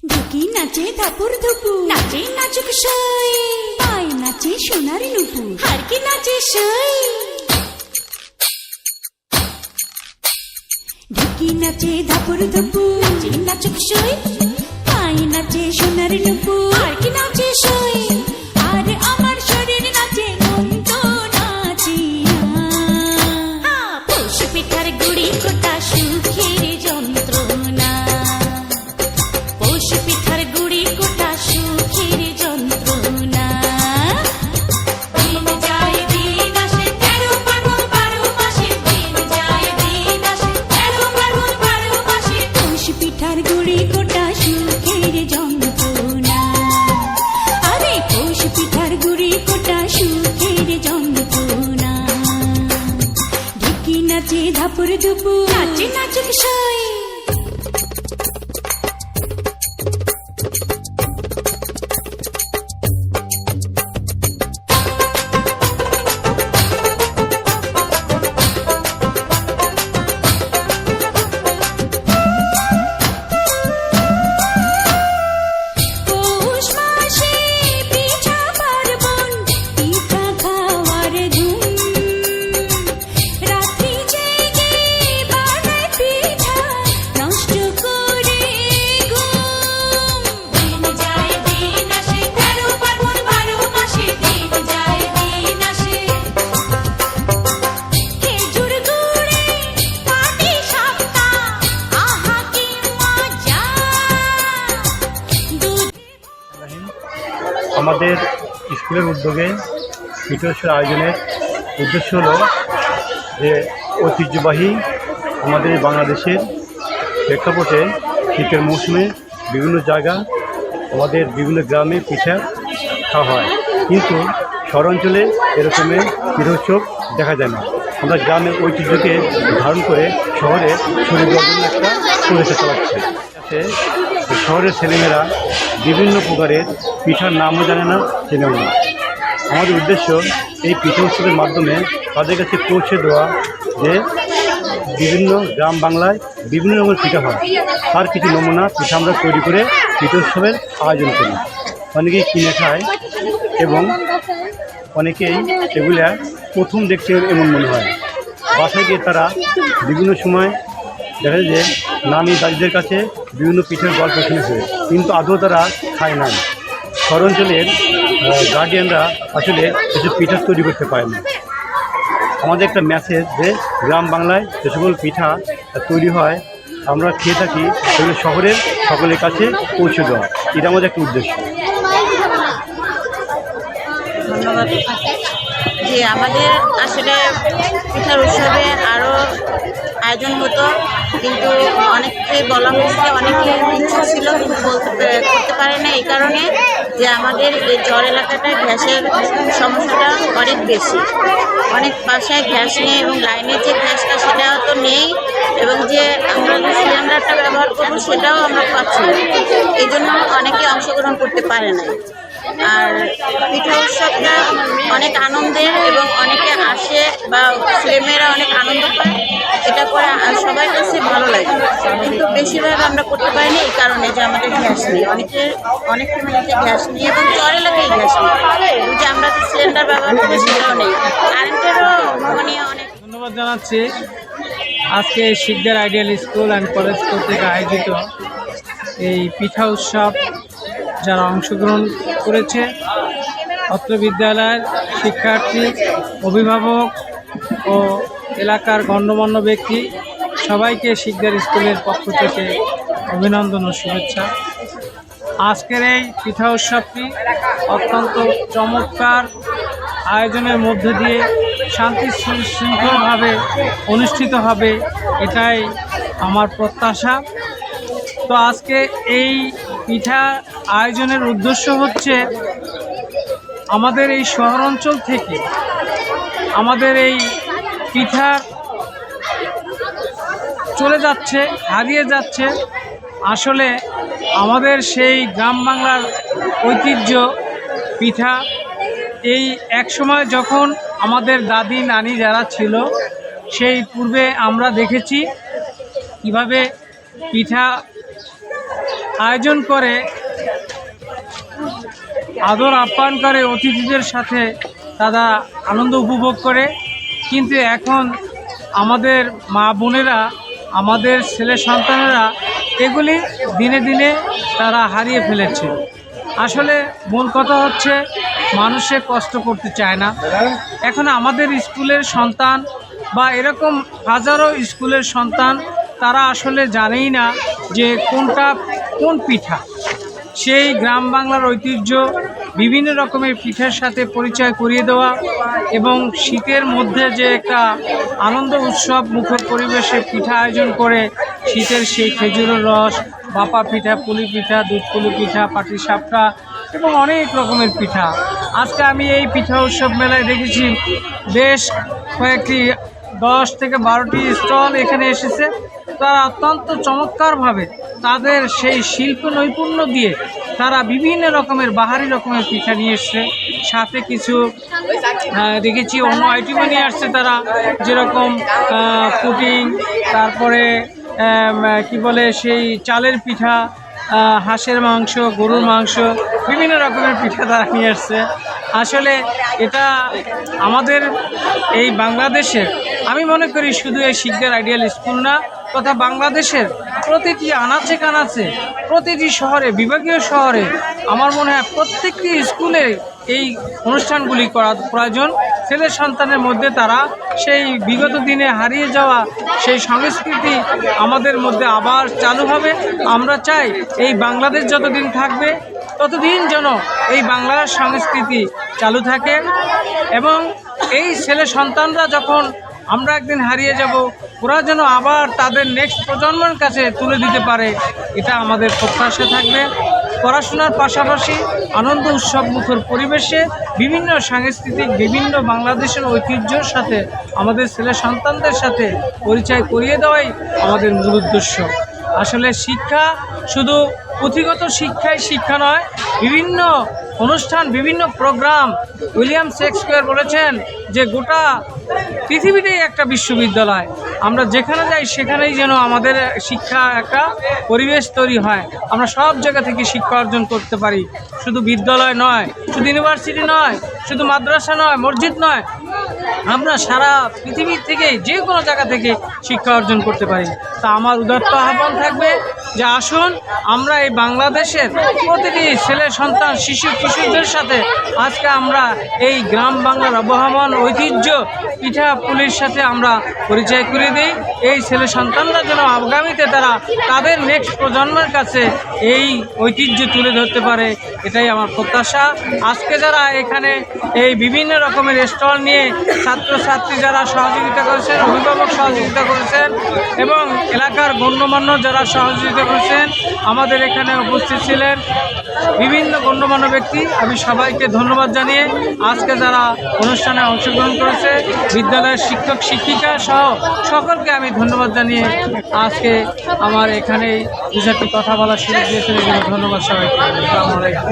ঢুকি নাচে ধাপুর ধুপু, নাচে নাচুক সই, পায় নাচে সোনার নুপু, হারকি নাচে সই। ঢুকি নাচে ধাপুর ধুপু, নাচে নাচুক সই, পায় নাচে সোনার নুপু, হারকি নাচে সই। আর আমার শরীর নাচে মন তো নাচি না, পৌষ পিঠার গুড়ি কোটা সুখের যন্ত্রণা, পৌষ পিঠার গুড়ি কোটা সুখের যন্ত্রণা। দিন যায় দিন আসে 13 ফাল্গুন 12 মাসে, দিন যায় দিন আসে 13 ফাল্গুন 12 মাসে, পৌষ পিঠার গুড়ি কোটা সুখের যন্ত্রণা। আরে পৌষ পিঠার গুড়ি কোটা সুখের যন্ত্রণা। ঢেকি নাচে ধাপুর ধুপু, নাচে নাচুক সই। পৌষ মাসে পিঠা পার্বণ, পিঠা খাওয়ার ধুম, রাত্রি জেগে বানায় পিঠা, নষ্ট করে ঘুম। দিন যায় দিন আসে 13 ফাল্গুন 12 মাসে, দিন যায় দিন আসে। খেজুর গুড়ে পাটি সাপটা, আহা কি মজা। আমাদের স্কুলের উদ্যোগে পিঠোৎসবের আয়োজনের উদ্দেশ্য হলো যে ঐতিহ্যবাহী আমাদের বাংলাদেশের প্রেক্ষাপটে শীতের মৌসুমে বিভিন্ন জায়গা আমাদের বিভিন্ন গ্রামে পিঠা খাওয়া হয়, কিন্তু শহরাঞ্চলে এরকমের পিঠোৎসব দেখা যায় না। আমরা গ্রামের ঐতিহ্যকে ধারণ করে শহরে ছড়িয়ে দেওয়ার জন্য একটা প্রচেষ্টা চালাচ্ছে। শহরের ছেলেমেয়েরা বিভিন্ন প্রকারের পিঠার নামও জানে না, চেনেও না। আমাদের উদ্দেশ্য এই পিঠা উৎসবের মাধ্যমে তাদের কাছে পৌঁছে দেওয়া যে বিভিন্ন গ্রাম বাংলায় বিভিন্ন রকমের পিঠা হয়, তার কিছু নমুনা পিঠা আমরা তৈরি করে পিঠা উৎসবের আয়োজন করি। অনেকেই কিনে খায় এবং অনেকেই এগুলা প্রথম দেখতে এমন মনে হয়। বাসায় গিয়ে তারা বিভিন্ন সময় দেখা যায় যে নানি দাদিদের কাছে বিভিন্ন পিঠের গল্প শুনেছে, কিন্তু আদৌ তারা খায় না। শহরাঞ্চলের গার্ডিয়ানরা আসলে এসব পিঠা তৈরি করতে পারে না। আমাদের একটা মেসেজ যে গ্রাম বাংলায় যে সকল পিঠা তৈরি হয় আমরা খেয়ে থাকি, সেগুলো শহরের সকলের কাছে পৌঁছে দেওয়া, এটা আমাদের একটা উদ্দেশ্য। ধন্যবাদ। যে আমাদের আসলে পিঠার উৎসবে আরও আয়োজন হতো, কিন্তু অনেককে বলা হয়েছে, অনেকে ইচ্ছুক ছিল কিন্তু করতে পারে না, এই কারণে যে আমাদের এই চর এলাকাটা গ্যাসের সমস্যাটা অনেক বেশি। অনেক বাসায় গ্যাস নেই এবং লাইনের যে গ্যাসটা সেটাও তো নেই, এবং যে আমরা যে সিলিন্ডারটা ব্যবহার করবো সেটাও আমরা পাচ্ছি না, এই জন্য অনেকে অংশগ্রহণ করতে পারে না। আর পিঠা উৎসবটা অনেক আনন্দের এবং অনেকে আসে বা ছেলেমেয়েরা অনেক আনন্দ পায়, এটা করে সবার কাছে ভালো লাগে, কিন্তু বেশিরভাগ আমরা করতে পারি না এই কারণে যে আমাদের গ্যাস নেই। অনেক ফ্যামিলিতে গ্যাস নেই এবং চর এলাকায় গ্যাস নেই, যে আমরা যে সিলিন্ডার ব্যবহার করি সেটাও নেই, কারেন্টেরও মানে অনেক। ধন্যবাদ জানাচ্ছি আজকে Sikdar ideal school and college কর্তৃক আয়োজিত এই পিঠা উৎসব যারা অংশগ্রহণ করেছে, অত্র বিদ্যালয়ের শিক্ষার্থী, অভিভাবক ও এলাকার গণ্যমান্য ব্যক্তি সবাইকে শিকদার স্কুলের পক্ষ থেকে অভিনন্দন ও শুভেচ্ছা। আজকের এই পিঠা উৎসবটি অত্যন্ত চমৎকার আয়োজনের মধ্য দিয়ে শান্তি শৃঙ্খলভাবে অনুষ্ঠিত হবে, এটাই আমার প্রত্যাশা। তো আজকে এই পিঠা আয়োজনের উদ্দেশ্য হচ্ছে আমাদের এই শহরাঞ্চল থেকে আমাদের এই পিঠা চলে যাচ্ছে, হারিয়ে যাচ্ছে। আসলে আমাদের সেই গ্রাম বাংলার ঐতিহ্য পিঠা, এই এক সময় যখন আমাদের দাদি নানি যারা ছিল সেই পূর্বে আমরা দেখেছি কিভাবে পিঠা আয়োজন করে, আদর আপ্যায়ন করে, অতিথিদের সাথে তারা আনন্দ উপভোগ করে। কিন্তু এখন আমাদের মা বোনেরা, আমাদের ছেলে সন্তানেরা এগুলি দিনে দিনে তারা হারিয়ে ফেলেছে। আসলে মূল কথা হচ্ছে মানুষে কষ্ট করতে চায় না। এখন আমাদের স্কুলের সন্তান বা এরকম হাজারো স্কুলের সন্তান তারা আসলে জানেই না যে কোনটা কোন পিঠা। সেই গ্রাম বাংলার ঐতিহ্য বিভিন্ন রকমের পিঠার সাথে পরিচয় করিয়ে দেওয়া এবং শীতের মধ্যে যে একটা আনন্দ উৎসব মুখর পরিবেশে পিঠা আয়োজন করে, শীতের সেই খেজুরের রস, ভাপা পিঠা, পুলি পিঠা, দুধ পুলি পিঠা, পাটিসাপটা এবং অনেক রকমের পিঠা। আজকে আমি এই পিঠা উৎসব মেলায় দেখেছি বেশ কয়েকটি 10 থেকে 12টি স্টল এখানে এসেছে। তারা অত্যন্ত চমৎকারভাবে তাদের সেই শিল্প নৈপুণ্য দিয়ে তারা বিভিন্ন রকমের বাহারি রকমের পিঠা নিয়ে এসছে। সাথে কিছু দেখেছি অন্য আইটেমও নিয়ে আসছে তারা, যেরকম পুডিং, তারপরে কি বলে সেই চালের পিঠা, হাঁসের মাংস, গরুর মাংস, বিভিন্ন রকমের পিঠা তারা নিয়ে আসছে। আসলে এটা আমাদের এই বাংলাদেশের, আমি মনে করি শুধু এই শিকদার আইডিয়াল স্কুল না, তথা বাংলাদেশের প্রতিটি আনাচে কানাচে, প্রতিটি শহরে, বিভাগীয় শহরে আমার মনে হয় প্রত্যেকটি স্কুলে এই অনুষ্ঠানগুলি করা প্রয়োজন। ছেলে সন্তানের মধ্যে তারা সেই বিগত দিনে হারিয়ে যাওয়া সেই সংস্কৃতি আমাদের মধ্যে আবার চালু হবে। আমরা চাই এই বাংলাদেশ যতদিন থাকবে ততদিন যেন এই বাংলার সংস্কৃতি চালু থাকে এবং এই ছেলে সন্তানরা যখন আমরা একদিন হারিয়ে যাব, ওরা যেন আবার তাদের নেক্সট প্রজন্মের কাছে তুলে দিতে পারে, এটা আমাদের প্রত্যাশা থাকবে। পড়াশোনার পাশাপাশি আনন্দ উৎসব মুখর পরিবেশে বিভিন্ন সাংস্কৃতিক, বিভিন্ন বাংলাদেশের ঐতিহ্যের সাথে আমাদের ছেলে সন্তানদের সাথে পরিচয় করিয়ে দেওয়াই আমাদের মূল উদ্দেশ্য। আসলে শিক্ষা শুধু পুঁথিগত শিক্ষা নয়, বিভিন্ন অনুষ্ঠান, বিভিন্ন প্রোগ্রাম। উইলিয়াম শেক্সপিয়ার বলেছেন যে গোটা পৃথিবীতেই একটা বিশ্ববিদ্যালয়, আমরা যেখানে যাই সেখানেই যেন আমাদের শিক্ষা একটা পরিবেশ তৈরি হয়, আমরা সব জায়গা থেকে শিক্ষা অর্জন করতে পারি। শুধু বিদ্যালয় নয়, শুধু ইউনিভার্সিটি নয়, শুধু মাদ্রাসা নয়, মসজিদ নয়, আমরা সারা পৃথিবী থেকে যে কোনো জায়গা থেকে শিক্ষা অর্জন করতে পারি। তা আমার উদাত্ত আহ্বান থাকবে যে আসুন আমরা এই বাংলাদেশের প্রতিটি ছেলে সন্তান, শিশু কিশোরদের সাথে আজকে আমরা এই গ্রাম বাংলার আবহমান ঐতিহ্য পিঠা পুলির সাথে আমরা পরিচয় করে দিই। এই ছেলে সন্তানরা যেন আগামীতে তারা তাদের নেক্সট প্রজন্মের কাছে এই ঐতিহ্য তুলে ধরতে পারে, এটাই আমার প্রত্যাশা। আজকে যারা এখানে এই বিভিন্ন রকমের স্টল নিয়ে ছাত্রছাত্রী যারা সহযোগিতা করেছেন, অভিভাবক সহযোগিতা করেছেন এবং এলাকার গণ্যমান্য যারা সহযোগিতা করেছেন, আমাদের এখানে উপস্থিত ছিলেন বিভিন্ন গণ্যমান্য ব্যক্তি, আমি সবাইকে ধন্যবাদ জানিয়ে আজকে যারা অনুষ্ঠানে অংশগ্রহণ করেছে, বিদ্যালয়ের শিক্ষক শিক্ষিকা সহ সকলকে আমি ধন্যবাদ জানিয়ে আজকে আমার এখানেই দু চারটি কথা বলার সুযোগ দিয়েছেন, এই জন্য ধন্যবাদ সবাইকে। আসসালামু আলাইকুম।